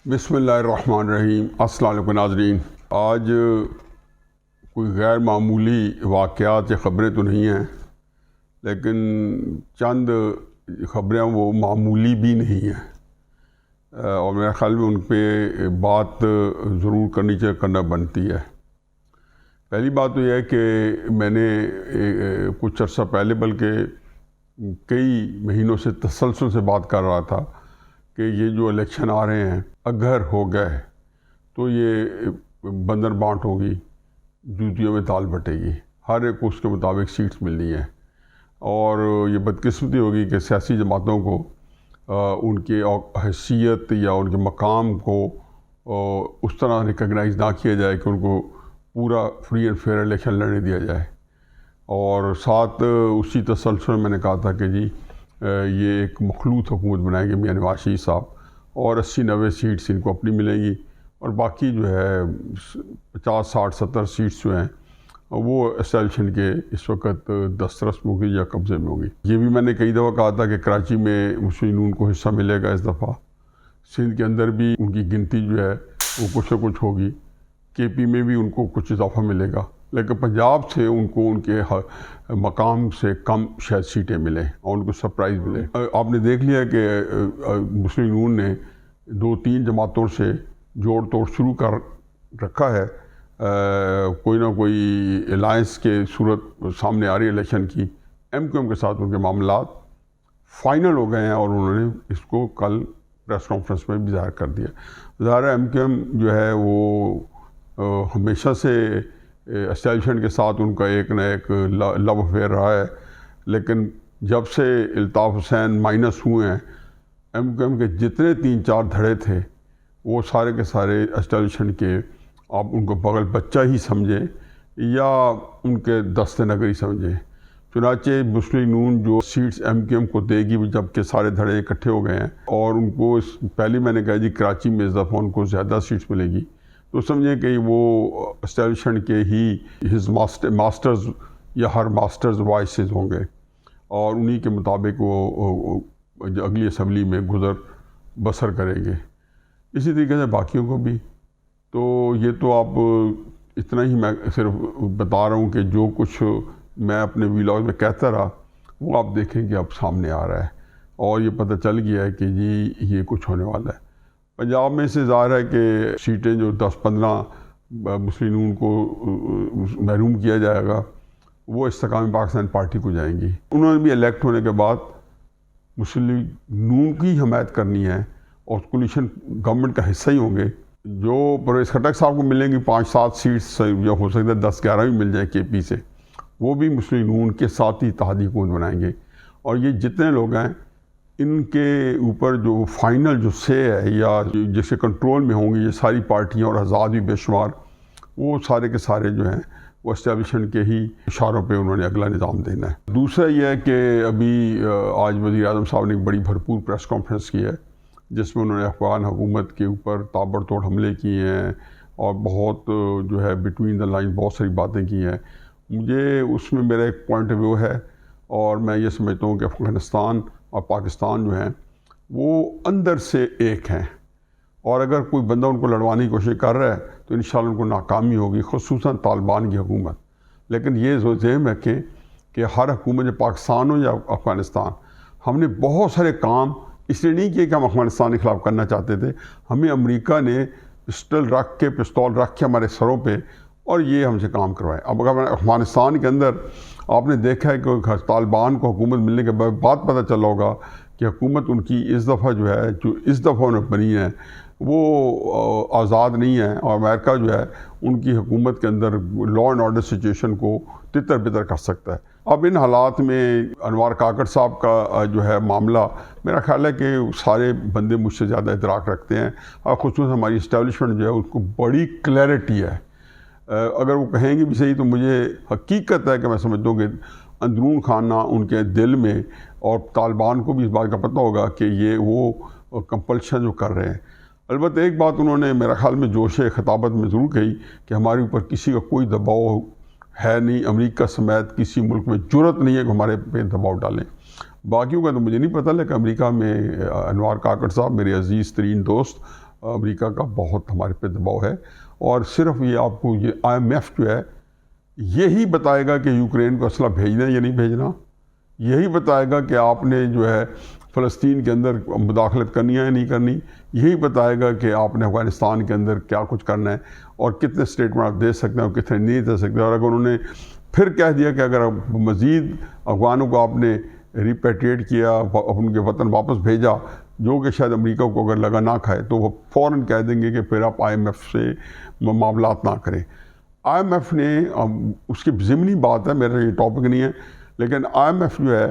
بسم اللہ الرحمن الرحیم۔ السلام علیکم ناظرین۔ آج کوئی غیر معمولی واقعات یا خبریں تو نہیں ہیں، لیکن چند خبریں وہ معمولی بھی نہیں ہیں، اور میرے خیال میں ان پہ بات ضرور کرنی چاہیے، کرنا بنتی ہے۔ پہلی بات تو یہ ہے کہ میں نے کچھ عرصہ پہلے بلکہ کئی مہینوں سے تسلسل سے بات کر رہا تھا کہ یہ جو الیکشن آ رہے ہیں اگر ہو گئے تو یہ بندر بانٹ ہوگی، جوتیوں میں تال بٹے گی، ہر ایک کو اس کے مطابق سیٹس ملنی ہیں، اور یہ بدقسمتی ہوگی کہ سیاسی جماعتوں کو ان کی حیثیت یا ان کے مقام کو اس طرح ریکگنائز نہ کیا جائے کہ ان کو پورا فری اینڈ فیئر الیکشن لڑنے دیا جائے۔ اور ساتھ اسی تسلسل میں نے کہا تھا کہ جی یہ ایک مخلوط حکومت بنائے گی میاں نواز شریف صاحب، اور 80-90 سیٹس ان کو اپنی ملیں گی، اور باقی جو ہے 50-60-70 سیٹس جو ہیں وہ اسٹیبلشن کے اس وقت دسترس میں ہوگی یا قبضے میں ہوگی۔ یہ بھی میں نے کئی دفعہ کہا تھا کہ کراچی میں مسلم نون کو حصہ ملے گا اس دفعہ، سندھ کے اندر بھی ان کی گنتی جو ہے وہ کچھ نہ کچھ ہوگی، کے پی میں بھی ان کو کچھ اضافہ ملے گا، لیکن پنجاب سے ان کو ان کے مقام سے کم شاید سیٹیں ملیں اور ان کو سرپرائز ملے۔ آپ نے دیکھ لیا کہ مسلم نون نے 2-3 جماعتوں سے جوڑ توڑ شروع کر رکھا ہے، کوئی نہ کوئی الائنس کے صورت سامنے آ رہی ہے الیکشن کی۔ ایم کیو ایم کے ساتھ ان کے معاملات فائنل ہو گئے ہیں، اور انہوں نے اس کو کل پریس کانفرنس میں بھی ظاہر کر دیا۔ ظاہر ہے ایم کیو ایم جو ہے وہ ہمیشہ سے اسٹیبلشمنٹ کے ساتھ ان کا ایک نہ ایک لو افیئر رہا ہے، لیکن جب سے الطاف حسین مائنس ہوئے ہیں، ایم کیو ایم کے جتنے 3-4 دھڑے تھے وہ سارے کے سارے اسٹیبلشمنٹ کے آپ ان کو بغل بچہ ہی سمجھیں یا ان کے دست نگر ہی سمجھیں۔ چنانچہ مسلم نون جو سیٹس ایم کیو ایم کو دے گی جب کہ سارے دھڑے اکٹھے ہو گئے ہیں، اور ان کو پہلے میں نے کہا جی کراچی میں اس دفعہ ان کو زیادہ سیٹس ملے گی، تو سمجھیں کہ وہ اسٹیبلشمنٹ کے ہی ماسٹرز یا ہر ماسٹرز وائسز ہوں گے، اور انہی کے مطابق وہ اگلی اسمبلی میں گزر بسر کریں گے۔ اسی طریقے سے باقیوں کو بھی۔ تو یہ تو آپ اتنا ہی میں صرف بتا رہا ہوں کہ جو کچھ میں اپنے ویلاگ میں کہتا رہا وہ آپ دیکھیں کہ اب سامنے آ رہا ہے، اور یہ پتہ چل گیا ہے کہ جی یہ کچھ ہونے والا ہے۔ پنجاب میں سے ظاہر ہے کہ سیٹیں جو 10-15 مسلم نون کو محروم کیا جائے گا وہ استحکام پاکستان پارٹی کو جائیں گی۔ انہوں نے بھی الیکٹ ہونے کے بعد مسلم نون کی حمایت کرنی ہے، اور کولیشن گورنمنٹ کا حصہ ہی ہوں گے۔ جو پرویز خٹک صاحب کو ملیں گی 5-7 سیٹس، یا ہو سکتا ہے 10-11 بھی مل جائیں کے پی سے، وہ بھی مسلم نون کے ساتھ ہی اتحادی حکومت بنائیں گے۔ اور یہ جتنے لوگ ہیں ان کے اوپر جو فائنل جو سے ہے یا جس کے کنٹرول میں ہوں گی یہ ساری پارٹیاں اور آزاد بھی بے شمار، وہ سارے کے سارے جو ہیں وہ اسٹیبلشمنٹ کے ہی اشاروں پہ انہوں نے اگلا نظام دینا ہے۔ دوسرا یہ ہے کہ ابھی آج وزیر اعظم صاحب نے ایک بڑی بھرپور پریس کانفرنس کی ہے، جس میں انہوں نے افغان حکومت کے اوپر تابڑ توڑ حملے کیے ہیں، اور بہت جو ہے بٹوین دا لائن بہت ساری باتیں کی ہیں۔ مجھے اس میں میرا ایک پوائنٹ آف ویو ہے، اور میں یہ سمجھتا ہوں کہ افغانستان اور پاکستان جو ہیں وہ اندر سے ایک ہیں، اور اگر کوئی بندہ ان کو لڑوانے کی کوشش کر رہا ہے تو انشاءاللہ ان کو ناکامی ہوگی، خصوصاً طالبان کی حکومت۔ لیکن یہ ذہن رکھیں کہ ہر حکومت، جو پاکستان ہو یا افغانستان، ہم نے بہت سارے کام اس لیے نہیں کیے کہ ہم افغانستان کے خلاف کرنا چاہتے تھے، ہمیں امریکہ نے پسٹل رکھ کے ہمارے سروں پہ، اور یہ ہم سے کام کروائے۔ اب اگر افغانستان کے اندر آپ نے دیکھا ہے کہ طالبان کو حکومت ملنے کے بعد پتہ چلا ہوگا کہ حکومت ان کی اس دفعہ جو ہے، جو اس دفعہ انہیں بنی ہے وہ آزاد نہیں ہے، اور امریکہ جو ہے ان کی حکومت کے اندر لا اینڈ آرڈر سچویشن کو تتر بتر کر سکتا ہے۔ اب ان حالات میں انوار کاکڑ صاحب کا جو ہے معاملہ، میرا خیال ہے کہ سارے بندے مجھ سے زیادہ ادراک رکھتے ہیں، اور خصوصاً ہماری اسٹیبلشمنٹ جو ہے اس کو بڑی کلیئرٹی ہے۔ اگر وہ کہیں گے بھی صحیح، تو مجھے حقیقت ہے کہ میں سمجھتا ہوں کہ اندرون خانہ ان کے دل میں، اور طالبان کو بھی اس بات کا پتہ ہوگا کہ یہ وہ کمپلشن جو کر رہے ہیں۔ البتہ ایک بات انہوں نے میرا خیال میں جوش خطابت میں ضرور کہی کہ ہمارے اوپر کسی کا کوئی دباؤ ہے نہیں، امریکہ سمیت کسی ملک میں جرأت نہیں ہے کہ ہمارے پہ دباؤ ڈالیں۔ باقیوں کا تو مجھے نہیں پتہ، لیکن امریکہ میں انوار کاکڑ صاحب میرے عزیز ترین دوست امریکہ کا بہت ہمارے پہ دباؤ ہے، اور صرف یہ آپ کو یہ IMF جو ہے یہی بتائے گا کہ یوکرین کو اسلحہ بھیجنا ہے یا نہیں بھیجنا، یہی بتائے گا کہ آپ نے جو ہے فلسطین کے اندر مداخلت کرنی ہے یا نہیں کرنی، یہی بتائے گا کہ آپ نے افغانستان کے اندر کیا کچھ کرنا ہے اور کتنے اسٹیٹمنٹ آپ دے سکتے ہیں اور کتنے نہیں دے سکتے۔ اور اگر انہوں نے پھر کہہ دیا کہ اگر مزید افغانوں کو آپ نے ریپیٹریٹ کیا، ان کے وطن واپس بھیجا، جو کہ شاید امریکہ کو اگر لگا نہ کھائے، تو وہ فوراً کہہ دیں گے کہ پھر آپ IMF سے معاملات نہ کریں۔ IMF نے اس کی ضمنی بات ہے، میرا یہ ٹاپک نہیں ہے، لیکن IMF جو ہے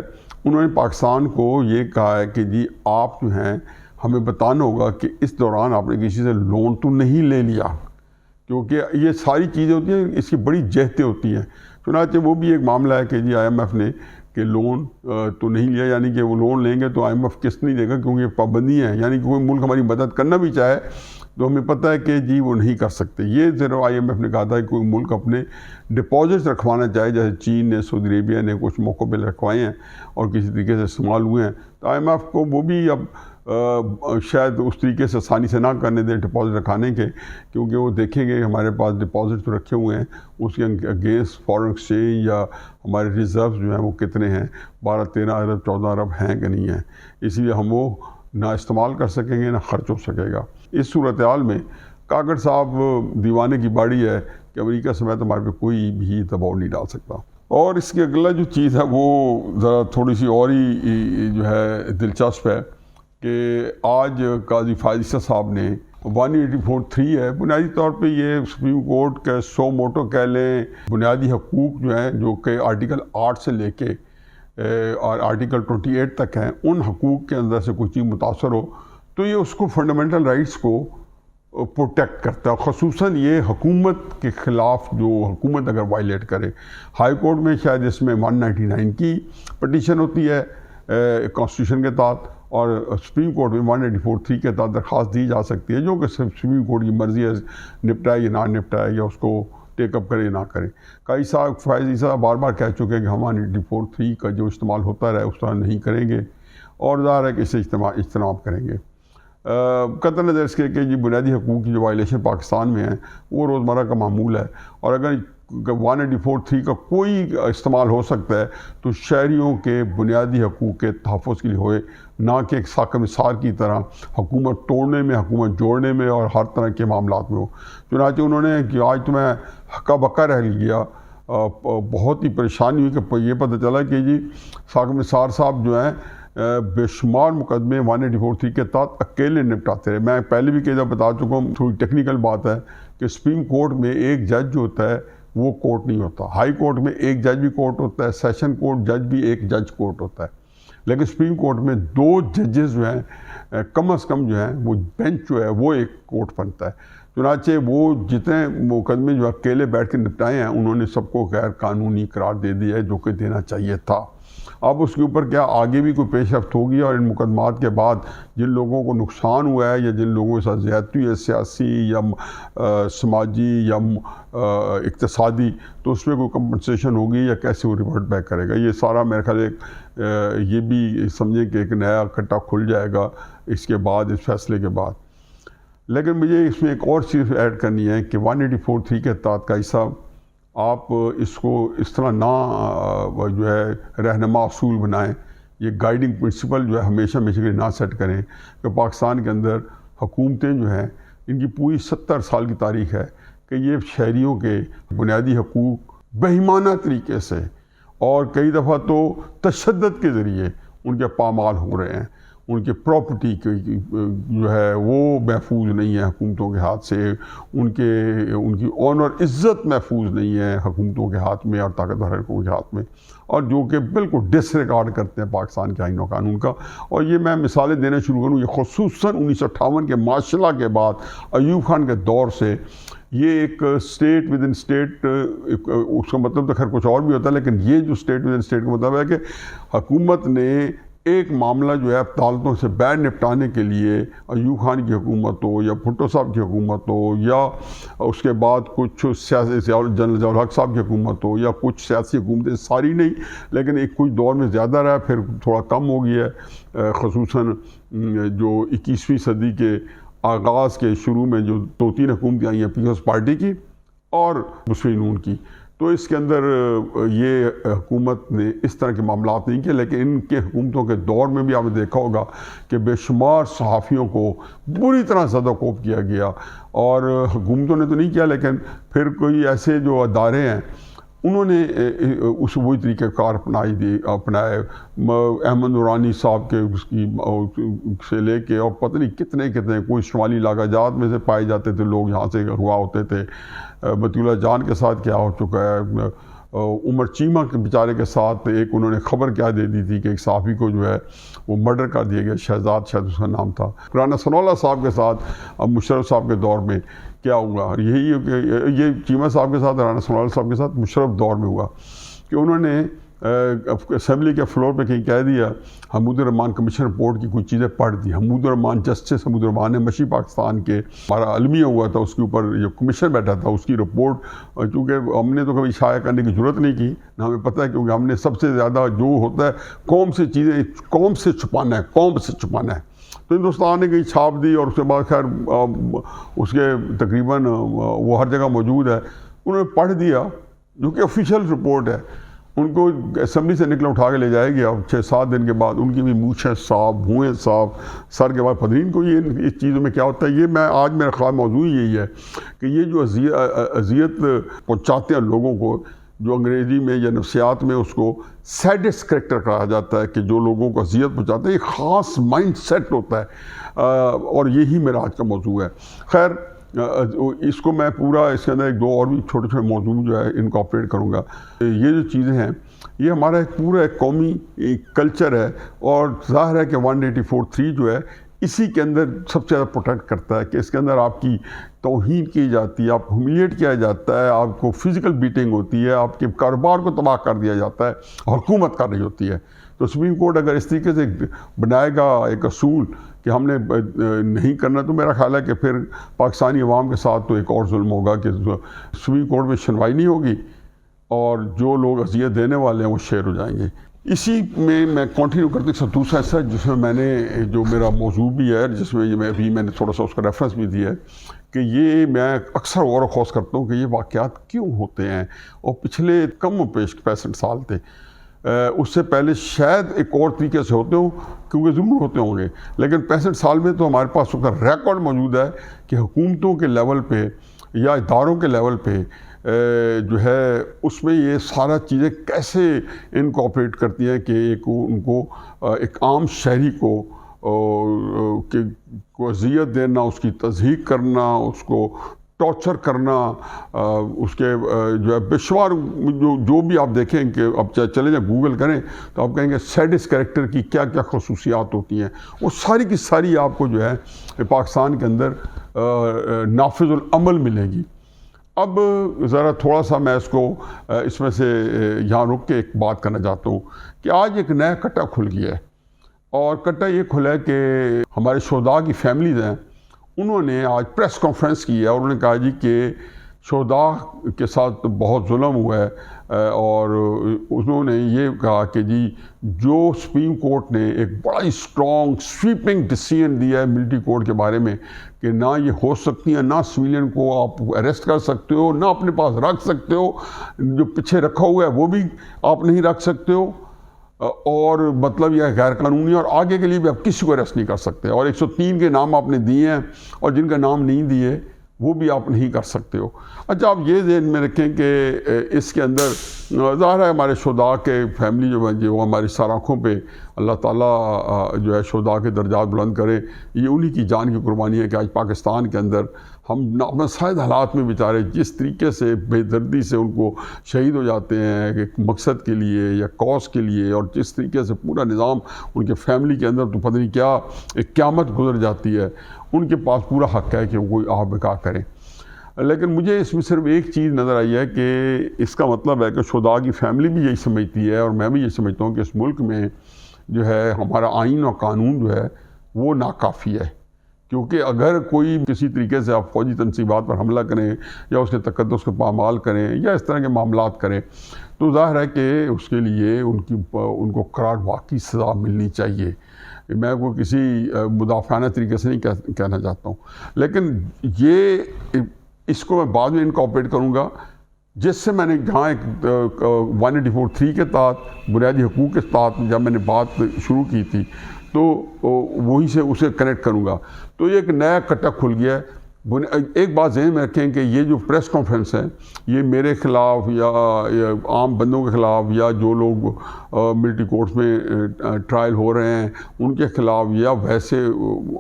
انہوں نے پاکستان کو یہ کہا ہے کہ جی آپ جو ہیں ہمیں بتانا ہوگا کہ اس دوران آپ نے کسی سے لون تو نہیں لے لیا، کیونکہ یہ ساری چیزیں ہوتی ہیں، اس کی بڑی جہتیں ہوتی ہیں۔ چنانچہ وہ بھی ایک معاملہ ہے کہ جی IMF نے کہ لون تو نہیں لیا، یعنی کہ وہ لون لیں گے تو IMF قسط نہیں دے گا، کیونکہ یہ پابندیاں ہیں، یعنی کہ کوئی ملک ہماری مدد کرنا بھی چاہے تو ہمیں پتہ ہے کہ جی وہ نہیں کر سکتے۔ یہ صرف IMF نے کہا تھا کہ کوئی ملک اپنے ڈپازٹس رکھوانا چاہے، جیسے چین نے، سعودی عربیہ نے کچھ موقعوں پہ رکھوائے ہیں اور کسی طریقے سے استعمال ہوئے ہیں، تو IMF کو وہ بھی اب شاید اس طریقے سے آسانی سے نہ کرنے دیں ڈپازٹ رکھانے کے، کیونکہ وہ دیکھیں گے ہمارے پاس ڈپازٹ جو رکھے ہوئے ہیں اس کے اگینسٹ فارن ایکسچینج یا ہمارے ریزروز جو ہیں وہ کتنے ہیں، 12 13 ارب 14 ارب ہیں کہ نہیں ہیں، اس لیے ہم وہ نہ استعمال کر سکیں گے نہ خرچ ہو سکے گا۔ اس صورتحال میں کاکڑ صاحب دیوانے کی باڑی ہے کہ امریکہ سمیت ہمارے پہ کوئی بھی دباؤ نہیں ڈال سکتا۔ اور اس کے اگلا جو چیز ہے وہ ذرا تھوڑی سی اور ہی جو ہے دلچسپ ہے کہ آج قاضی فائز عیسیٰ صاحب نے 184(3) ہے، بنیادی طور پہ یہ سپریم کورٹ کے سو موٹو کہہ لیں بنیادی حقوق جو ہیں، جو کہ آرٹیکل 8 سے لے کے اور آرٹیکل 28 تک ہیں، ان حقوق کے اندر سے کوئی چیز متاثر ہو تو یہ اس کو فنڈامنٹل رائٹس کو پروٹیکٹ کرتا ہے، خصوصاً یہ حکومت کے خلاف جو حکومت اگر وائلیٹ کرے۔ ہائی کورٹ میں شاید اس میں 199 کی پٹیشن ہوتی ہے کانسٹیٹیوشن کے تحت، اور سپریم کورٹ میں 184(3) کے تحت درخواست دی جا سکتی ہے، جو کہ سپریم کورٹ کی مرضی ہے، نپٹائے یا نہ نپٹائے، یا اس کو ٹیک اپ کرے یا نہ کرے۔ قاضی صاحب فائز عیسیٰ بار بار کہہ چکے ہیں کہ ہم 184(3) کا جو استعمال ہوتا رہا ہے اس طرح نہیں کریں گے، اور ظاہر ہے کہ اسے اجتناب کریں گے۔ قطع نظر اس کے کہ جی بنیادی حقوق کی جو وائلیشن پاکستان میں ہیں وہ روزمرہ کا معمول ہے، اور اگر 184(3) کا کوئی استعمال ہو سکتا ہے تو شہریوں کے بنیادی حقوق کے تحفظ کے لیے ہوئے، نہ کہ ایک ساکہ مسار کی طرح حکومت توڑنے میں، حکومت جوڑنے میں اور ہر طرح کے معاملات میں ہو۔ چنانچہ انہوں نے کہ آج تو میں ہکا بکا رہ گیا، بہت ہی پریشانی ہوئی کہ یہ پتہ چلا کہ جی ساکہ مسار صاحب جو ہیں بے شمار مقدمے 184(3) کے تحت اکیلے نپٹاتے رہے۔ میں پہلے بھی کئی دفعہ بتا چکا ہوں، تھوڑی ٹیکنیکل بات ہے کہ سپریم کورٹ میں ایک جج جو ہوتا ہے وہ کورٹ نہیں ہوتا، ہائی کورٹ میں ایک جج بھی کورٹ ہوتا ہے، سیشن کورٹ جج بھی ایک جج کورٹ ہوتا ہے، لیکن سپریم کورٹ میں 2 ججز جو ہیں کم از کم جو ہیں وہ بینچ جو ہے وہ ایک کورٹ بنتا ہے۔ چنانچہ وہ جتنے مقدمے جو اکیلے بیٹھ کے نپٹائے ہیں انہوں نے سب کو غیر قانونی قرار دے دیا ہے، جو کہ دینا چاہیے تھا۔ اب اس کے اوپر کیا آگے بھی کوئی پیش رفت ہوگی، اور ان مقدمات کے بعد جن لوگوں کو نقصان ہوا ہے یا جن لوگوں کے ساتھ زیادتی ہوئی ہے، سیاسی یا سماجی یا اقتصادی، تو اس میں کوئی کمپنسیشن ہوگی یا کیسے وہ ریورٹ بیک کرے گا، یہ سارا میرے خیال یہ بھی سمجھیں کہ ایک نیا کٹا کھل جائے گا اس کے بعد، اس فیصلے کے بعد۔ لیکن مجھے اس میں ایک اور چیز ایڈ کرنی ہے کہ 184(3) کے تحت قاضی صاحب آپ اس کو اس طرح نہ جو ہے رہنما اصول بنائیں، یہ گائیڈنگ پرنسپل جو ہے ہمیشہ کے لیے نہ سیٹ کریں کہ پاکستان کے اندر حکومتیں جو ہیں ان کی پوری 70 سال کی تاریخ ہے کہ یہ شہریوں کے بنیادی حقوق بہیمانہ طریقے سے اور کئی دفعہ تو تشدد کے ذریعے ان کے پامال ہو رہے ہیں، ان کے پراپرٹی جو ہے وہ محفوظ نہیں ہے حکومتوں کے ہاتھ سے، ان کی آنر عزت محفوظ نہیں ہے حکومتوں کے ہاتھ میں اور طاقتور حلقوں کے ہاتھ میں، اور جو کہ بالکل ڈس ریکارڈ کرتے ہیں پاکستان کے آئین و قانون کا۔ اور یہ میں مثالیں دینا شروع کروں، یہ خصوصاً 1958 کے ماشاء اللہ کے بعد ایوب خان کے دور سے یہ ایک اسٹیٹ ود ان اسٹیٹ، اس کا مطلب تو خیر کچھ اور بھی ہوتا ہے، لیکن یہ جو اسٹیٹ ود ان اسٹیٹ کا مطلب ہے کہ حکومت نے ایک معاملہ جو ہے عدالتوں سے بیر نپٹانے کے لیے ایوب خان کی حکومت ہو یا بھٹو صاحب کی حکومت ہو یا اس کے بعد کچھ سیاسی جنرل ضیاء الحق صاحب کی حکومت ہو یا کچھ سیاسی حکومتیں، ساری نہیں لیکن ایک کچھ دور میں زیادہ رہا، پھر تھوڑا کم ہو گیا ہے، خصوصاً جو 21ویں صدی کے آغاز کے شروع میں جو 2-3 حکومتیں آئی ہیں پیپلز پارٹی کی اور مسلم نون کی، تو اس کے اندر یہ حکومت نے اس طرح کے معاملات نہیں کیے، لیکن ان کے حکومتوں کے دور میں بھی آپ نے دیکھا ہوگا کہ بے شمار صحافیوں کو بری طرح زد و کوب کیا گیا، اور حکومتوں نے تو نہیں کیا، لیکن پھر کوئی ایسے جو ادارے ہیں انہوں نے وہی طریقہ کار اپنائے۔ احمد نورانی صاحب کے اس کی سے لے کے اور پتہ نہیں کتنے کوئی شمالی علاقہ جات میں سے پائے جاتے تھے لوگ، یہاں سے ہوا ہوتے تھے۔ مطیع اللہ جان کے ساتھ کیا ہو چکا ہے، عمر چیمہ کے بیچارے کے ساتھ ایک انہوں نے خبر کیا دے دی تھی کہ ایک صحافی کو جو ہے وہ مرڈر کر دیا گیا، شہزاد شاید اس کا نام تھا۔ رانا ثناء اللہ صاحب کے ساتھ اب مشرف صاحب کے دور میں کیا ہوا، اور یہ چیمہ صاحب کے ساتھ، رانا ثناء اللہ صاحب کے ساتھ مشرف دور میں ہوا کہ انہوں نے اسمبلی کے فلور پہ کہیں کہہ دیا، حمود الرحمان کمیشن رپورٹ کی کچھ چیزیں پڑھ دی۔ حمود الرحمان، جسٹس حمود الرحمان نے مشرقی پاکستان کے ہمارا المیہ ہوا تھا، اس کے اوپر جو کمیشن بیٹھا تھا اس کی رپورٹ، چونکہ ہم نے تو کبھی شائع کرنے کی ضرورت نہیں کی، نہ ہمیں پتہ ہے، کیونکہ ہم نے سب سے زیادہ جو ہوتا ہے قوم سے چیزیں قوم سے چھپانا ہے۔ تو ہندوستان نے کہیں چھاپ دی، اور اس کے بعد خیر اس کے تقریباً وہ ہر جگہ موجود ہے، انہوں نے پڑھ دیا جو کہ آفیشیل رپورٹ ہے۔ ان کو اسمبلی سے نکلا اٹھا کے لے جایا گیا، 6-7 دن کے بعد ان کی بھی مونچھیں صاف، بھوئیں صاف، سر کے بعد پتہ نہیں کو یہ اس چیزوں میں کیا ہوتا ہے۔ یہ آج میرا خیال موضوع یہی ہے کہ یہ جو اذیت پہنچاتے ہیں لوگوں کو، جو انگریزی میں یا نفسیات میں اس کو سیڈسٹ کریکٹر کہا جاتا ہے، کہ جو لوگوں کو اذیت پہنچاتے ہیں، ایک خاص مائنڈ سیٹ ہوتا ہے، اور یہی میرا آج کا موضوع ہے۔ خیر اس کو میں پورا اس کے اندر 1-2 اور بھی چھوٹے موضوع جو ہے انکارپوریٹ کروں گا۔ یہ جو چیزیں ہیں یہ ہمارا ایک قومی کلچر ہے، اور ظاہر ہے کہ 184(3) جو ہے اسی کے اندر سب سے زیادہ پروٹیکٹ کرتا ہے، کہ اس کے اندر آپ کی توہین کی جاتی ہے، آپ کو ہیوملیٹ کیا جاتا ہے، آپ کو فزیکل بیٹنگ ہوتی ہے، آپ کے کاروبار کو تباہ کر دیا جاتا ہے، اور حکومت کر رہی ہوتی ہے۔ تو سپریم کورٹ اگر اس طریقے سے بنائے گا ایک اصول کہ ہم نے نہیں کرنا، تو میرا خیال ہے کہ پھر پاکستانی عوام کے ساتھ تو ایک اور ظلم ہوگا کہ سپریم کورٹ میں سنوائی نہیں ہوگی، اور جو لوگ اذیت دینے والے ہیں وہ شیر ہو جائیں گے۔ اسی میں کنٹینیو کرتے ہیں دوسرا حصہ جس میں میں نے جو میرا موضوع بھی ہے، جس میں میں نے تھوڑا سا اس کا ریفرنس بھی دیا ہے، کہ یہ میں اکثر غور و خوض کرتا ہوں کہ یہ واقعات کیوں ہوتے ہیں، اور پچھلے کم و بیش 65 سال تھے، اس سے پہلے شاید ایک اور طریقے سے ہوتے ہوں، کیونکہ ضرور ہوتے ہوں گے، لیکن 65 سال میں تو ہمارے پاس اس کا ریکارڈ موجود ہے کہ حکومتوں کے لیول پہ یا اداروں کے لیول پہ جو ہے اس میں یہ سارا چیزیں کیسے انکارپوریٹ کرتی ہیں کہ ان کو ایک عام شہری کو اذیت دینا، اس کی تضحیک کرنا، اس کو ٹارچر کرنا، اس کے جو ہے بے شمار جو بھی آپ دیکھیں کہ اب چلے جائیں گوگل کریں تو آپ کہیں گے سیڈسٹ کریکٹر کی کیا کیا خصوصیات ہوتی ہیں، وہ ساری کی ساری آپ کو جو ہے پاکستان کے اندر نافذ العمل ملے گی۔ اب ذرا تھوڑا سا میں اس میں سے یہاں رک کے ایک بات کرنا چاہتا ہوں کہ آج ایک نیا کٹا کھل گیا ہے، اور کٹا یہ کھلا ہے کہ ہمارے شہداء کی فیملیز ہیں، انہوں نے آج پریس کانفرنس کی ہے، اور انہوں نے کہا جی کہ شہداء کے ساتھ بہت ظلم ہوا ہے، اور انہوں نے یہ کہا کہ جی جو سپریم کورٹ نے ایک بڑا ہی اسٹرانگ سویپنگ ڈیسیژن دیا ہے ملٹری کورٹ کے بارے میں کہ نہ یہ ہو سکتی ہیں، نہ سویلین کو آپ اریسٹ کر سکتے ہو، نہ اپنے پاس رکھ سکتے ہو، جو پیچھے رکھا ہوا ہے وہ بھی آپ نہیں رکھ سکتے ہو، اور مطلب یہ غیر قانونی، اور آگے کے لیے بھی آپ کسی کو اریسٹ نہیں کر سکتے، اور 103 کے نام آپ نے دیے ہیں، اور جن کا نام نہیں دیے وہ بھی آپ نہیں کر سکتے ہو۔ اچھا آپ یہ ذہن میں رکھیں کہ اس کے اندر ظاہر ہے ہمارے شہداء کے فیملی جو ہے وہ ہماری سر آنکھوں پہ اللہ تعالیٰ جو ہے شہداء کے درجات بلند کرے، یہ انہی کی جان کی قربانی ہے کہ آج پاکستان کے اندر ہم نامساعد حالات میں بیچارے جس طریقے سے بے دردی سے ان کو شہید ہو جاتے ہیں ایک مقصد کے لیے یا کاز کے لیے، اور جس طریقے سے پورا نظام ان کے فیملی کے اندر تو پتہ نہیں کیا ایک قیامت گزر جاتی ہے، ان کے پاس پورا حق ہے کہ وہ کوئی آہ بکا کریں۔ لیکن مجھے اس میں صرف ایک چیز نظر آئی ہے کہ اس کا مطلب ہے کہ شہداء کی فیملی بھی یہی سمجھتی ہے، اور میں بھی یہ سمجھتا ہوں کہ اس ملک میں جو ہے ہمارا آئین اور قانون جو ہے وہ ناکافی ہے، کیونکہ اگر کوئی کسی طریقے سے آپ فوجی تنصیبات پر حملہ کریں یا اس کے تقدس کو پامال کریں یا اس طرح کے معاملات کریں تو ظاہر ہے کہ اس کے لیے ان کو قرار واقعی سزا ملنی چاہیے، میں کوئی کسی مدافعانہ طریقے سے نہیں کہنا چاہتا ہوں، لیکن یہ اس کو میں بعد میں انکارپوریٹ کروں گا، جس سے میں نے جہاں ایک 184(3) کے تحت بنیادی حقوق کے تحت جب میں نے بات شروع کی تھی تو وہیں سے اسے کنیکٹ کروں گا، تو یہ ایک نیا کٹا کھل گیا ہے۔ ایک بات ذہن میں رکھیں کہ یہ جو پریس کانفرنس ہے یہ میرے خلاف یا عام بندوں کے خلاف یا جو لوگ ملٹری کورٹس میں ٹرائل ہو رہے ہیں ان کے خلاف یا ویسے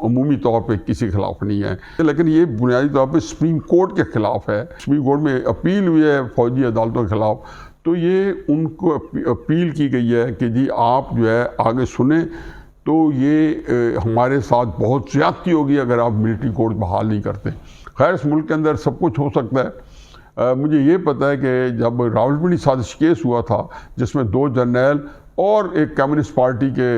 عمومی طور پہ کسی کے خلاف نہیں ہے، لیکن یہ بنیادی طور پہ سپریم کورٹ کے خلاف ہے۔ سپریم کورٹ میں اپیل ہوئی ہے فوجی عدالتوں کے خلاف، تو یہ ان کو اپیل کی گئی ہے کہ جی آپ جو ہے آگے سنیں، تو یہ ہمارے ساتھ بہت زیادتی ہوگی اگر آپ ملٹری کورٹ بحال نہیں کرتے۔ خیر اس ملک کے اندر سب کچھ ہو سکتا ہے۔ مجھے یہ پتہ ہے کہ جب راولپنڈی سازش کیس ہوا تھا جس میں 2 جرنیل اور ایک کمیونسٹ پارٹی کے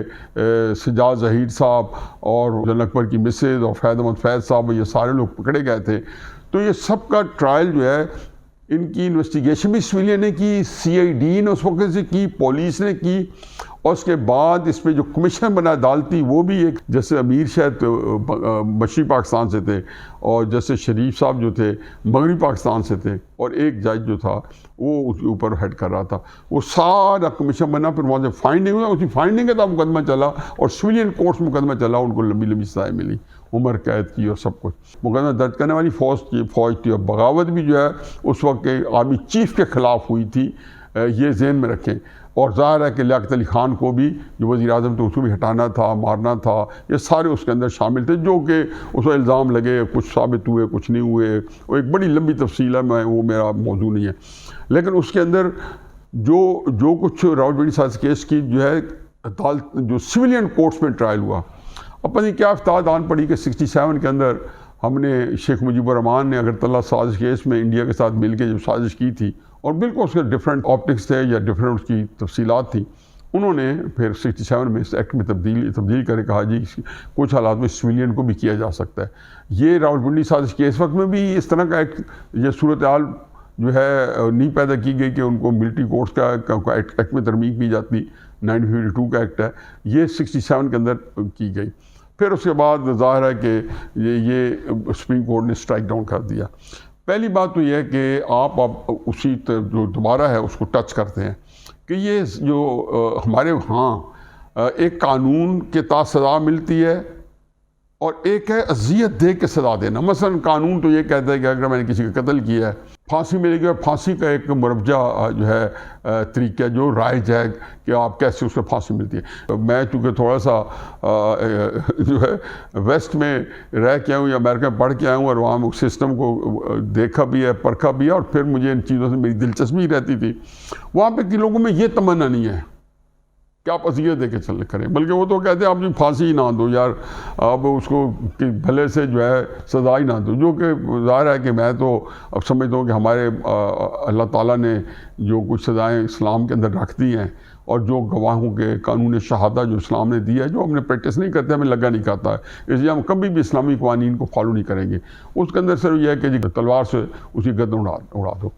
سجاد ظہیر صاحب اور جنرل اکبر کی مسز اور فیض احمد فیض صاحب، یہ سارے لوگ پکڑے گئے تھے، تو یہ سب کا ٹرائل جو ہے ان کی انویسٹیگیشن بھی سویلین نے کی، CID نے اس وقت سے کی، پولیس نے کی، اور اس کے بعد اس پہ جو کمیشن بنا عدالتی وہ بھی ایک، جیسے امیر شاید مشرقی پاکستان سے تھے اور جیسے شریف صاحب جو تھے مغربی پاکستان سے تھے، اور ایک جج جو تھا وہ اس کے اوپر ہیڈ کر رہا تھا، وہ سارا کمیشن بنا، پھر وہاں سے فائنڈنگ ہوئی، اسی فائنڈنگ کے تحت مقدمہ چلا اور سویلین کورٹس میں مقدمہ چلا، ان کو لمبی لمبی سزائیں ملی، عمر قید کی اور سب کچھ۔ مقدمہ درج کرنے والی فوج تھی، اور بغاوت بھی جو ہے اس وقت کے آرمی چیف کے خلاف ہوئی تھی، یہ ذہن میں رکھیں۔ اور ظاہر ہے کہ لیاقت علی خان کو بھی جو وزیر اعظم تھے اس کو بھی ہٹانا تھا، مارنا تھا، یہ سارے اس کے اندر شامل تھے، جو کہ اس کو الزام لگے، کچھ ثابت ہوئے کچھ نہیں ہوئے، وہ ایک بڑی لمبی تفصیل ہے، وہ میرا موضوع نہیں ہے۔ لیکن اس کے اندر جو کچھ راولپنڈی سازش کیس کی جو ہے عدالت جو سویلین کورٹس میں ٹرائل ہوا، اب پتہ نہیں کیا افتاد آن پڑی کہ 67 کے اندر ہم نے شیخ مجیب الرحمان نے اگرتلہ سازش کیس میں انڈیا کے ساتھ مل کے جو سازش کی تھی، اور بالکل اس کے ڈفرینٹ آپٹکس تھے یا ڈفرینٹ اس کی تفصیلات تھیں، انہوں نے پھر 67 میں اس ایکٹ میں تبدیل کر کہا جی کچھ حالات میں سویلین کو بھی کیا جا سکتا ہے۔ یہ راولپنڈی سازش کے اس وقت میں بھی اس طرح کا ایک یہ صورتحال جو ہے نہیں پیدا کی گئی کہ ان کو ملٹری کورٹس کا ایکٹ میں ترمیم کی جاتی، 1952 کا ایکٹ ہے، یہ 67 کے اندر کی گئی۔ پھر اس کے بعد ظاہر ہے کہ یہ سپریم کورٹ نے اسٹرائک ڈاؤن کر دیا۔ پہلی بات تو یہ ہے کہ آپ اسی جو دوبارہ ہے اس کو ٹچ کرتے ہیں کہ یہ جو ہمارے ہاں ایک قانون کے تحت سزا ملتی ہے اور ایک ہے اذیت دے کے سزا دینا۔ مثلا قانون تو یہ کہتا ہے کہ اگر میں نے کسی کا قتل کیا ہے پھانسی ملے گی، اور پھانسی کا ایک مرجع جو ہے طریقہ جو رائج ہے کہ آپ کیسے اس کو پھانسی ملتی ہے۔ میں چونکہ تھوڑا سا جو ہے ویسٹ میں رہ کے آیا ہوں یا امریکہ میں پڑھ کے آیا ہوں، اور وہاں سسٹم کو دیکھا بھی ہے، پرکھا بھی ہے، اور پھر مجھے ان چیزوں سے میری دلچسپی رہتی تھی۔ وہاں پہ کہ لوگوں میں یہ تمنا نہیں ہے کہ آپ اذیت دے کے کریں، بلکہ وہ تو کہتے ہیں آپ جو پھانسی ہی نہ دو یار، آپ اس کو کہ بھلے سے جو ہے سزا ہی نہ دو، جو کہ ظاہر ہے کہ میں تو اب سمجھتا ہوں کہ ہمارے اللہ تعالیٰ نے جو کچھ سزائیں اسلام کے اندر رکھ دی ہیں، اور جو گواہوں کے قانون شہادہ جو اسلام نے دیا ہے، جو ہم نے پریکٹس نہیں کرتے، ہمیں لگا نہیں کھاتا ہے، اس لیے ہم کبھی بھی اسلامی قوانین کو فالو نہیں کریں گے۔ اس کے اندر صرف یہ ہے کہ جی تلوار سے اسی گردن اڑا دو۔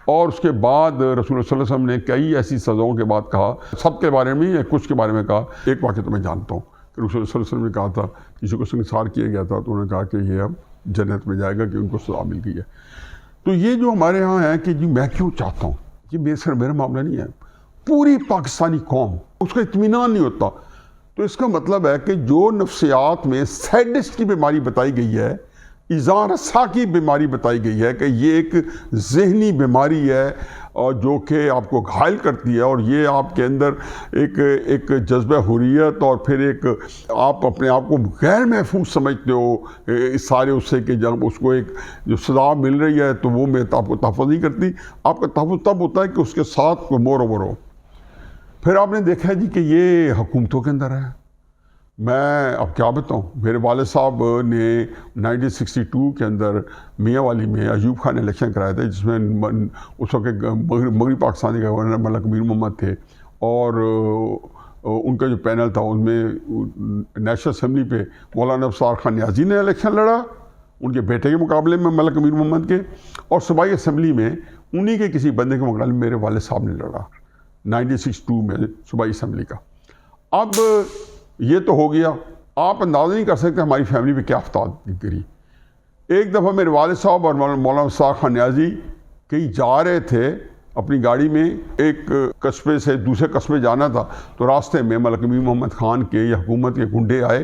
اور اس کے بعد رسول اللہ صلی اللہ علیہ وسلم نے کئی ایسی سزاؤں کے بعد کہا، سب کے بارے میں یا کچھ کے بارے میں کہا۔ ایک واقعہ تو میں جانتا ہوں کہ رسول اللہ صلی اللہ علیہ وسلم نے کہا تھا، کسی کو سنگسار کیا گیا تھا تو انہوں نے کہا کہ یہ اب جنت میں جائے گا کہ ان کو سزا مل گئی ہے۔ تو یہ جو ہمارے ہاں ہے کہ جی میں کیوں چاہتا ہوں، یہ میرا معاملہ نہیں ہے، پوری پاکستانی قوم اس کا اطمینان نہیں ہوتا۔ تو اس کا مطلب ہے کہ جو نفسیات میں سیڈسٹ کی بیماری بتائی گئی ہے، ایذا رسا کی بیماری بتائی گئی ہے کہ یہ ایک ذہنی بیماری ہے اور جو کہ آپ کو گھائل کرتی ہے، اور یہ آپ کے اندر ایک جذبہ حریت اور پھر ایک آپ اپنے آپ کو غیر محفوظ سمجھتے ہو اس سارے اس سے کہ جب اس کو ایک جو سزا مل رہی ہے تو وہ میں آپ کو تحفظ نہیں کرتی۔ آپ کا تحفظ تب ہوتا ہے کہ اس کے ساتھ کوئی مور اوور ہو۔ پھر آپ نے دیکھا ہے جی کہ یہ حکومتوں کے اندر ہے۔ میں اب کیا بتاؤں، میرے والد صاحب نے 1962 کے اندر میاں والی میں ایوب خان نے الیکشن کرایا تھا، جس میں اس وقت مغربی پاکستان کے گورنر ملک امیر محمد تھے، اور ان کا جو پینل تھا ان میں نیشنل اسمبلی پہ مولانا افسار خان نیازی نے الیکشن لڑا ان کے بیٹے کے مقابلے میں ملک امیر محمد کے، اور صوبائی اسمبلی میں انہی کے کسی بندے کے مقابلے میں میرے والد صاحب نے لڑا 1962 میں صوبائی اسمبلی کا۔ اب یہ تو ہو گیا. آپ اندازہ نہیں کر سکتے ہماری فیملی پہ کیا آفات گری. ایک دفعہ میرے والد صاحب اور مولانا ساق خان نیازی کہیں جا رہے تھے اپنی گاڑی میں, ایک قصبے سے دوسرے قصبے جانا تھا, تو راستے میں ملک امین محمد خان کے یا حکومت کے گنڈے آئے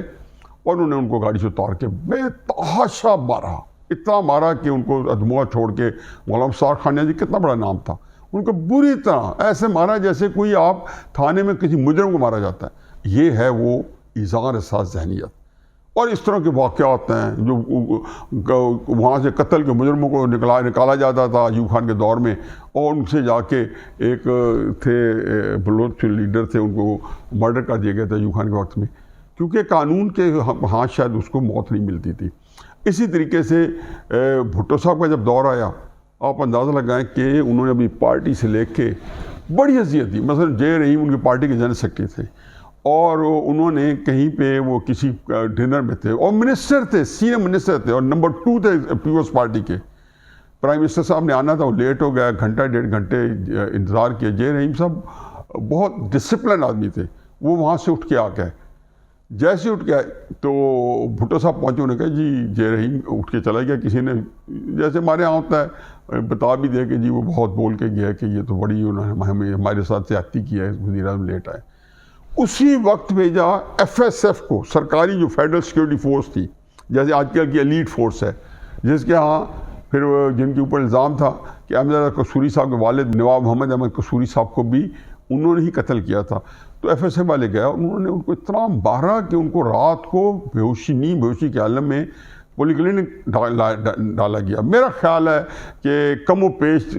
اور انہوں نے ان کو گاڑی سے اتار کے بے تحاشا مارا, اتنا مارا کہ ان کو ادموا چھوڑ کے. مولانا ساق خان نیازی کتنا بڑا نام تھا, ان کو بری طرح ایسے مارا جیسے کوئی آپ تھانے میں کسی مجرم کو مارا جاتا ہے. یہ ہے وہ اظہار احساس ذہنیت. اور اس طرح کے واقعات ہیں جو وہاں سے قتل کے مجرموں کو نکالا جاتا تھا ایوب خان کے دور میں, اور ان سے جا کے ایک تھے بلوچ لیڈر تھے, ان کو مرڈر کر دیا گیا تھا ایوب خان کے وقت میں, کیونکہ قانون کے ہاتھ شاید اس کو موت نہیں ملتی تھی. اسی طریقے سے بھٹو صاحب کا جب دور آیا, آپ اندازہ لگائیں کہ انہوں نے اپنی پارٹی سے لے کے بڑی اذیت دی. مثلا جے رحیم ان کی پارٹی کے جنرل سیکرٹری تھے, اور انہوں نے کہیں پہ وہ کسی ڈنر میں تھے, اور منسٹر تھے, سینئر منسٹر تھے, اور نمبر 2 تھے پیپلز پارٹی کے. پرائم منسٹر صاحب نے آنا تھا, وہ لیٹ ہو گیا, گھنٹہ 1.5 گھنٹے انتظار کیا. جے رحیم صاحب بہت ڈسپلن آدمی تھے, وہ وہاں سے اٹھ کے آ گئے. جیسے اٹھ گیا تو بھٹو صاحب پہنچے, انہوں نے کہا جی جے رحیم اٹھ کے چلا گیا, کسی نے جیسے ہمارے یہاں ہوتا ہے بتا بھی دے کہ جی وہ بہت بول کے گیا کہ یہ تو بڑی انہوں نے ہمارے ساتھ زیادتی کی ہے, وزیر اعظم لیٹ آئے. اسی وقت بھیجا ایف ایس ایف کو, سرکاری جو فیڈرل سیکورٹی فورس تھی, جیسے آج کل کی ایلیٹ فورس ہے, جس کے ہاں پھر جن کے اوپر الزام تھا کہ احمد قصوری صاحب کے والد نواب محمد احمد قصوری صاحب کو بھی انہوں نے ہی قتل کیا تھا. تو ایف ایس ایف والے گیا, انہوں نے ان کو اتنا مارا کہ ان کو رات کو بیہوشی کے عالم میں پولی کلینک ڈالا گیا. میرا خیال ہے کہ کم و بیش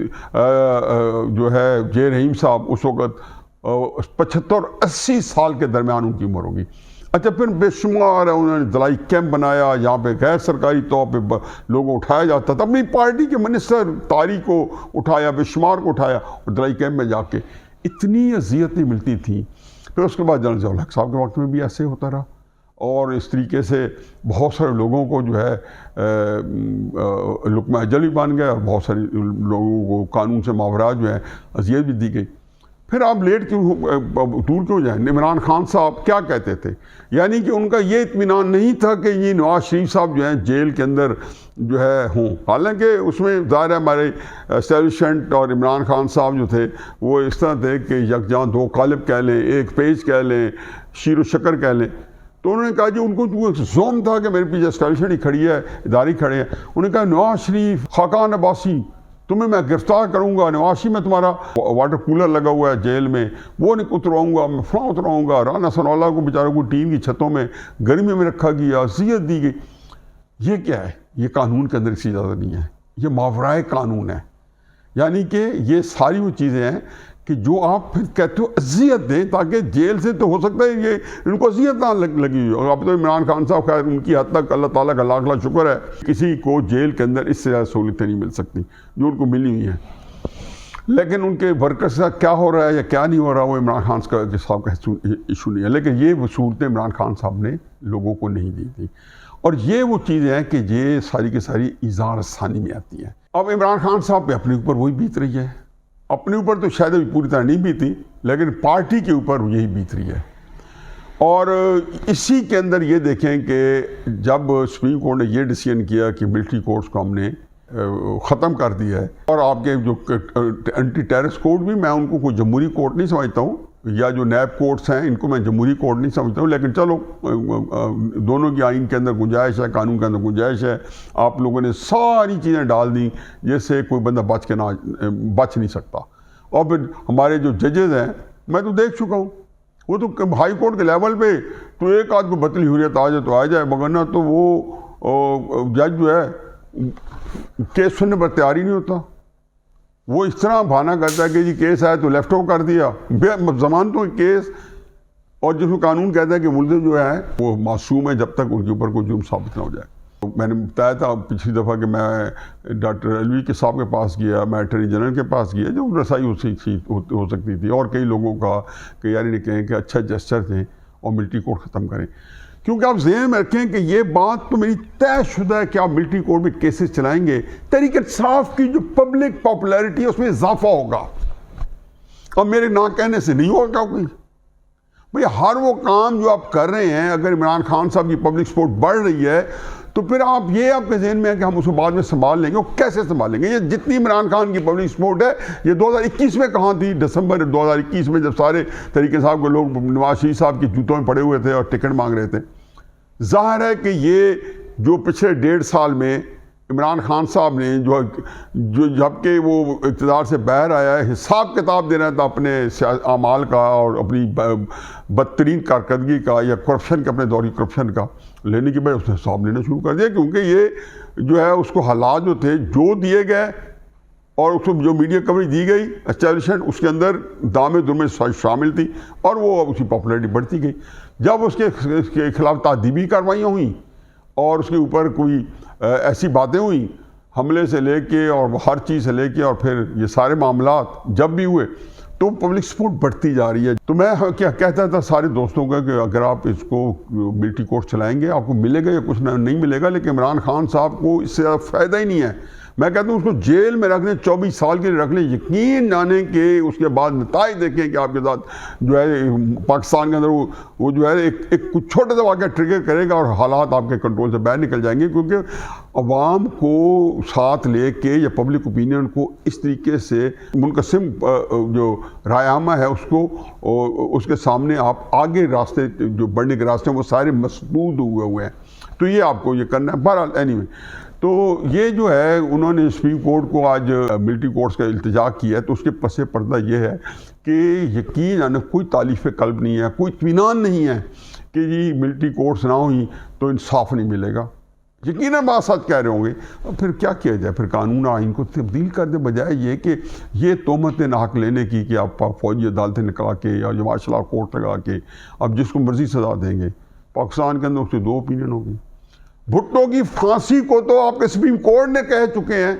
جو ہے جے رحیم صاحب اس وقت 75-80 سال کے درمیان ان کی عمر ہوگی. اچھا, پھر بے شمار انہوں نے دلائی کیمپ بنایا, یہاں پہ غیر سرکاری طور پہ لوگوں کو اٹھایا جاتا تھا. اپنی پارٹی کے منسٹر طاری کو اٹھایا, بے شمار کو اٹھایا, اور دلائی کیمپ میں جا کے اتنی اذیتیں ملتی تھیں. پھر اس کے بعد جنرل ضیاء الحق صاحب کے وقت میں بھی ایسے ہوتا رہا, اور اس طریقے سے بہت سارے لوگوں کو جو ہے لقمہ اجل بھی بن گیا, اور بہت سارے لوگوں کو قانون سے ماورا جو ہے اذیت بھی دی گئی. پھر آپ لیٹ کیوں دور کیوں جائیں؟ عمران خان صاحب کیا کہتے تھے, یعنی کہ ان کا یہ اطمینان نہیں تھا کہ یہ نواز شریف صاحب جو ہیں جیل کے اندر جو ہے ہوں. حالانکہ اس میں ظاہر ہے ہمارے اسٹیبلشمنٹ اور عمران خان صاحب جو تھے وہ اس طرح تھے کہ یکجاں 2 قالب کہہ لیں, 1 پیج کہہ لیں, شیر و شکر کہہ لیں. تو انہوں نے کہا جی ان کو زوم تھا کہ میرے پیچھے اسٹیبلشمنٹ ہی کھڑی ہے, ادارے کھڑے ہیں. انہوں نے کہا نواز شریف, خاقان عباسی, تمہیں میں گرفتار کروں گا, نواز شریف میں تمہارا واٹر کولر لگا ہوا ہے جیل میں, وہ نہیں اترواؤں گا, میں فلاں اترواؤں گا. رانا ثناءاللہ کو بیچاروں کو ٹین کی چھتوں میں گرمی میں رکھا گیا, اذیت دی گئی. یہ کیا ہے؟ یہ قانون کے اندر کسی اجازت نہیں ہے, یہ ماورائے قانون ہے. یعنی کہ یہ ساری وہ چیزیں ہیں کہ جو آپ پھر کہتے ہو اذیت دیں, تاکہ جیل سے تو ہو سکتا ہے یہ ان کو اذیت نہ لگی ہوئی. اور اب تو عمران خان صاحب خیر ان کی حد تک اللہ تعالیٰ کا لاکھ لاکھ شکر ہے, کسی کو جیل کے اندر اس سے زیادہ سہولتیں نہیں مل سکتی جو ان کو ملی ہوئی ہیں. لیکن ان کے ورکرز کا کیا ہو رہا ہے یا کیا نہیں ہو رہا, وہ عمران خان صاحب کا ایشو نہیں ہے. لیکن یہ سہولتیں عمران خان صاحب نے لوگوں کو نہیں دی تھی, اور یہ وہ چیزیں ہیں کہ یہ ساری کی ساری اظہار ثانی میں آتی ہیں. اب عمران خان صاحب پہ اپنے اوپر وہی بیت رہی ہے. اپنے اوپر تو شاید ابھی پوری طرح نہیں بیتی, لیکن پارٹی کے اوپر یہی بیت رہی ہے. اور اسی کے اندر یہ دیکھیں کہ جب سپریم کورٹ نے یہ ڈیسیژن کیا کہ ملٹری کورٹس کو ہم نے ختم کر دیا ہے, اور آپ کے جو اینٹی ٹیررسٹ کورٹ بھی, میں ان کو کوئی جمہوری کورٹ نہیں سمجھتا ہوں, یا جو نیب کورٹس ہیں ان کو میں جمہوری کورٹ نہیں سمجھتا ہوں, لیکن چلو دونوں کی آئین کے اندر گنجائش ہے, قانون کے اندر گنجائش ہے. آپ لوگوں نے ساری چیزیں ڈال دیں جس سے کوئی بندہ بچ نہیں سکتا. اور پھر ہمارے جو ججز ہیں, میں تو دیکھ چکا ہوں, وہ تو ہائی کورٹ کے لیول پہ تو ایک آدھ کو بطلی حریت آ جائے تو آ جائے, مگر نہ تو وہ جج جو ہے کیس سننے پر تیار ہی نہیں ہوتا. وہ اس طرح بہانہ کرتا ہے کہ جی کیس آئے تو لیفٹ آؤٹ کر دیا, ضمانتوں کے کیس, اور جس میں قانون کہتا ہے کہ ملزم جو ہے وہ معصوم ہے جب تک ان کے اوپر کوئی جرم ثابت نہ ہو جائے. میں نے بتایا تھا پچھلی دفعہ کہ میں ڈاکٹر الوی کے صاحب کے پاس گیا, میں اٹارنی جنرل کے پاس گیا, جو رسائی ہو سکتی تھی, اور کئی لوگوں کا کہ یار انہیں کہیں کہ اچھا جسٹر تھے اور ملٹری کورٹ ختم کریں. کیونکہ آپ ذہن میں رکھیں کہ یہ بات تو میری طے شدہ ہے کہ آپ ملٹری کورٹ میں کیسز چلائیں گے, تحریک انصاف کی جو پبلک پاپولیرٹی ہے اس میں اضافہ ہوگا, اور میرے نہ کہنے سے نہیں ہوگا کوئی. بھئی ہر وہ کام جو آپ کر رہے ہیں، اگر عمران خان صاحب کی پبلک سپورٹ بڑھ رہی ہے تو پھر آپ کے ذہن میں ہے کہ ہم اس کو بعد میں سنبھال لیں گے. وہ کیسے سنبھالیں گے؟ یہ جتنی عمران خان کی پبلک سپورٹ ہے یہ 2021 میں کہاں تھی؟ دسمبر 2021 میں جب سارے طریقے صاحب کے لوگ نواز شریف صاحب کی جوتوں میں پڑے ہوئے تھے اور ٹکٹ مانگ رہے تھے. ظاہر ہے کہ یہ جو پچھلے 1.5 سال میں عمران خان صاحب نے جو جب کہ وہ اقتدار سے باہر آیا ہے، حساب کتاب دینا تھا اپنے اعمال کا اور اپنی بدترین کارکردگی کا یا کرپشن کا، اپنے دور کی کرپشن کا لینے کے بعد اس نے حساب لینا شروع کر دیا. کیونکہ یہ جو ہے اس کو حالات جو تھے جو دیے گئے اور اس کو جو میڈیا کوریج دی گئی اسٹیبلشمنٹ، اس کے اندر دامے درمے شامل تھی اور وہ اس کی پاپولیرٹی بڑھتی گئی. جب اس کے خلاف تعدیبی کارروائیاں ہوئیں اور اس کے اوپر کوئی ایسی باتیں ہوئیں، حملے سے لے کے اور ہر چیز سے لے کے، اور پھر یہ سارے معاملات جب بھی ہوئے تو پبلک سپورٹ بڑھتی جا رہی ہے. تو میں کیا کہتا تھا سارے دوستوں کا کہ اگر آپ اس کو ملٹری کورٹ چلائیں گے آپ کو ملے گا یا کچھ نہیں ملے گا، لیکن عمران خان صاحب کو اس سے فائدہ ہی نہیں ہے. میں کہتا ہوں اس کو جیل میں رکھ لیں، 24 سال کے لیے رکھ لیں، یقین جانیں کہ اس کے بعد نتائج دیکھیں کہ آپ کے ساتھ جو ہے پاکستان کے اندر وہ جو ہے ایک کچھ چھوٹا سا واقعہ ٹریگر کرے گا اور حالات آپ کے کنٹرول سے باہر نکل جائیں گے. کیونکہ عوام کو ساتھ لے کے یا پبلک اوپینین کو اس طریقے سے منقسم جو رائے عامہ ہے اس کے سامنے آپ آگے راستے جو بڑھنے کے راستے ہیں وہ سارے مسدود ہوئے ہیں. تو یہ آپ کو یہ کرنا ہے. بہرحال اینی تو یہ جو ہے انہوں نے سپریم کورٹ کو آج ملٹری کورٹس کا التجا کیا ہے، تو اس کے پس پردہ یہ ہے کہ یقین کوئی تالیف قلب نہیں ہے، کوئی اطمینان نہیں ہے کہ جی ملٹری کورٹس نہ ہوئیں تو انصاف نہیں ملے گا. یقیناً بات سچ کہہ رہے ہوں گے. پھر کیا کیا جائے؟ پھر قانون آئین کو تبدیل کر دے، بجائے یہ کہ یہ تہمتیں ناحق لینے کی کہ آپ فوجی عدالتیں نکلا کے یا مارشل لا کورٹ لگا کے آپ جس کو مرضی سزا دیں گے. پاکستان کے اندر اس سے 2 اوپینین ہو گئی. بھٹو کی پھانسی کو تو آپ کے سپریم کورٹ نے کہہ چکے ہیں،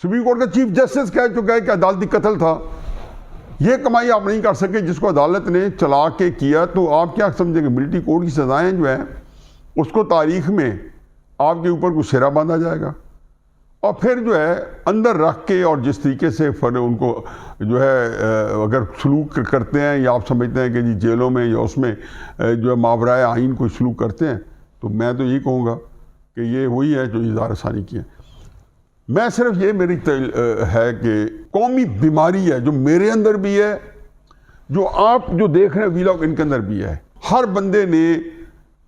سپریم کورٹ کا چیف جسٹس کہہ چکا ہے کہ عدالتی قتل تھا. یہ کمائی آپ نہیں کر سکے جس کو عدالت نے چلا کے کیا. تو آپ کیا سمجھیں گے ملٹری کورٹ کی سزائیں جو ہیں اس کو تاریخ میں آپ کے اوپر کوئی سہرا باندھا جائے گا اور پھر جو ہے اندر رکھ کے اور جس طریقے سے ان کو جو ہے اگر سلوک کرتے ہیں یا آپ سمجھتے ہیں کہ جی جیلوں میں یا اس میں جو ہے ماورائے آئین کوئی سلوک کرتے ہیں، تو میں تو یہی کہوں گا کہ یہ وہی ہے جو اظہار ثانی کی ہے. میں صرف یہ میری ہے کہ قومی بیماری ہے جو میرے اندر بھی ہے، جو آپ جو دیکھ رہے ہیں ویلاگ ان کے اندر بھی ہے. ہر بندے نے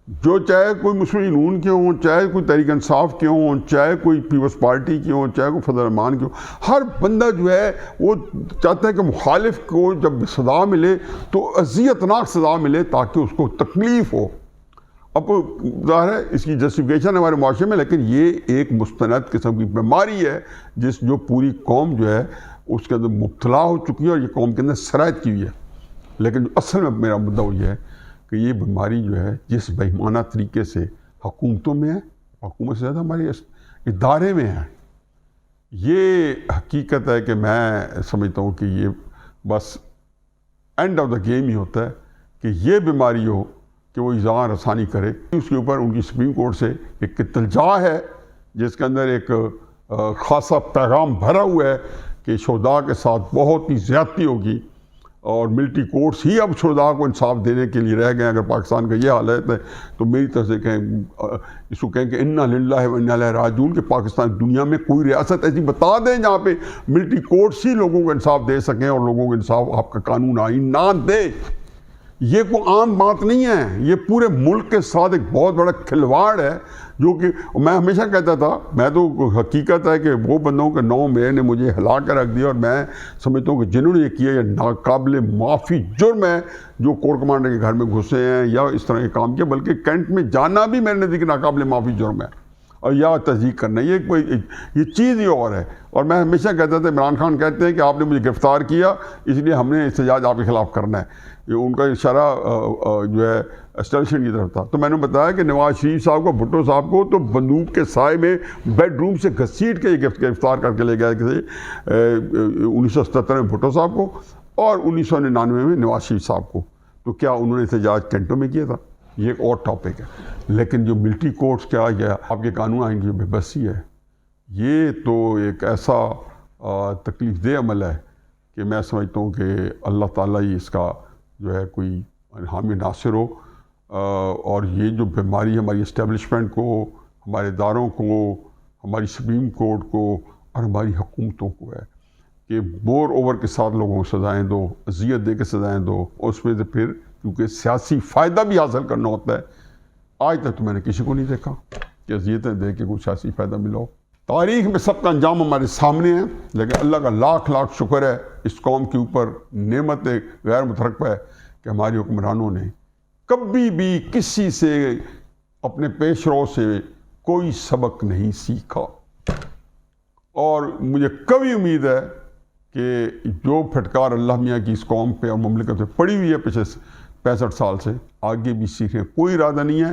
جو چاہے کوئی مسلم نون کے ہوں، چاہے کوئی تحریک انصاف کے ہوں، چاہے کوئی پیپلز پارٹی کے ہوں، چاہے کوئی فضل الرحمان کے ہوں، ہر بندہ جو ہے وہ چاہتا ہے کہ مخالف کو جب سزا ملے تو اذیتناک سزا ملے تاکہ اس کو تکلیف ہو. اب ظاہر ہے اس کی جسٹیفیکیشن ہمارے معاشرے میں، لیکن یہ ایک مستند قسم کی بیماری ہے جو پوری قوم جو ہے اس کے اندر مبتلا ہو چکی ہے اور یہ قوم کے اندر سرایت کی ہوئی ہے. لیکن اصل میں میرا مدعا یہ ہے کہ یہ بیماری جو ہے جس بے ایمانہ طریقے سے حکومتوں میں ہے، حکومت سے زیادہ ہمارے ادارے میں ہے، یہ حقیقت ہے کہ میں سمجھتا ہوں کہ یہ بس اینڈ آف دا گیم ہی ہوتا ہے کہ یہ بیماری ہو کہ وہ اظہار رسانی کرے. اس کے اوپر ان کی سپریم کورٹ سے ایک التجا ہے جس کے اندر ایک خاصا پیغام بھرا ہوا ہے کہ شہداء کے ساتھ بہت ہی زیادتی ہوگی اور ملٹری کورٹس ہی اب شہداء کو انصاف دینے کے لیے رہ گئے. اگر پاکستان کا یہ حالت ہے تو میری طرف سے اس کو کہیں کہ انا للہ و انا الیہ راجعون، کہ پاکستان دنیا میں کوئی ریاست ایسی بتا دیں جہاں پہ ملٹری کورٹس ہی لوگوں کو انصاف دے سکیں اور لوگوں کو انصاف آپ کا قانون آئین نہ دے. یہ کوئی عام بات نہیں ہے، یہ پورے ملک کے ساتھ ایک بہت بڑا کھلواڑ ہے جو کہ میں ہمیشہ کہتا تھا. میں تو حقیقت ہے کہ وہ بندوں کے نام میرے نے مجھے ہلا کر رکھ دیا اور میں سمجھتا ہوں کہ جنہوں نے یہ کیا یہ ناقابل معافی جرم ہے جو کور کمانڈر کے گھر میں گھسے ہیں یا اس طرح کے کام کیا، بلکہ کینٹ میں جانا بھی میرے نزدیک ناقابل معافی جرم ہے اور یا تصدیق کرنا یہ چیز ہی اور ہے. اور میں ہمیشہ کہتا تھا، عمران خان کہتے ہیں کہ آپ نے مجھے گرفتار کیا اس لیے ہم نے احتجاج آپ کے خلاف کرنا ہے. یہ ان کا اشارہ جو ہے اسٹیبلشمنٹ کی طرف تھا. تو میں نے بتایا کہ نواز شریف صاحب کو، بھٹو صاحب کو تو بندوق کے سائے میں بیڈ روم سے گھسیٹ کے یہ گرفتار کر کے لے گئے تھے 1977 میں بھٹو صاحب کو اور 1999 میں نواز شریف صاحب کو. تو کیا انہوں نے احتجاج کینٹوں میں کیا تھا؟ یہ ایک اور ٹاپک ہے. لیکن جو ملٹری کورٹس کیا یا آپ کے قانون آئین کی جو بے بسی ہے، یہ تو ایک ایسا تکلیف دہ عمل ہے کہ میں سمجھتا ہوں کہ اللہ تعالیٰ ہی اس کا جو ہے کوئی حامی ناصر ہو، اور یہ جو بیماری ہماری اسٹیبلشمنٹ کو، ہمارے اداروں کو، ہماری سپریم کورٹ کو اور ہماری حکومتوں کو ہے کہ مور اوور کے ساتھ لوگوں کو سزائیں دو، اذیت دے کے سزائیں دو، اس میں سے پھر کیونکہ سیاسی فائدہ بھی حاصل کرنا ہوتا ہے۔ آج تک تو میں نے کسی کو نہیں دیکھا کہ اذیتیں دے کے کوئی سیاسی فائدہ ملا ہو۔ تاریخ میں سب کا انجام ہمارے سامنے ہے، لیکن اللہ کا لاکھ لاکھ شکر ہے اس قوم کے اوپر نعمت غیر مترقبہ ہے کہ ہماری حکمرانوں نے کبھی بھی کسی سے اپنے پیش رو سے کوئی سبق نہیں سیکھا، اور مجھے کبھی امید ہے کہ جو پھٹکار اللہ میاں کی اس قوم پہ اور مملکت پہ پڑی ہوئی ہے پچھلے 65 سال سے، آگے بھی سیکھنے کوئی ارادہ نہیں ہے،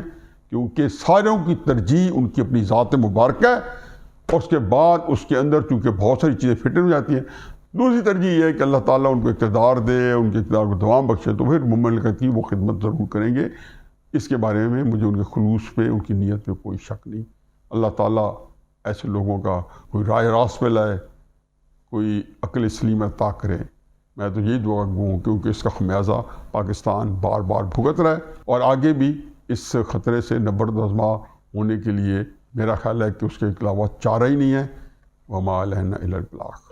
کیونکہ ساروں کی ترجیح ان کی اپنی ذات مبارکہ ہے، اور اس کے بعد اس کے اندر چونکہ بہت ساری چیزیں فٹ ہو جاتی ہیں، دوسری ترجیح یہ ہے کہ اللہ تعالیٰ ان کو اقتدار دے، ان کے اقتدار کو دوام بخشے، تو پھر مملکت کی وہ خدمت ضرور کریں گے۔ اس کے بارے میں مجھے ان کے خلوص پہ، ان کی نیت پہ کوئی شک نہیں۔ اللہ تعالیٰ ایسے لوگوں کا کوئی رائے راست پہ لائے، کوئی عقل سلیم عطا کرے۔ میں تو یہی دعا گو ہوں کیونکہ اس کا خمیازہ پاکستان بار بار بھگت رہا ہے، اور آگے بھی اس خطرے سے نبرد ہونے کے لیے میرا خیال ہے کہ اس کے علاوہ چارہ ہی نہیں ہے۔ وما علینا الا البلاغ۔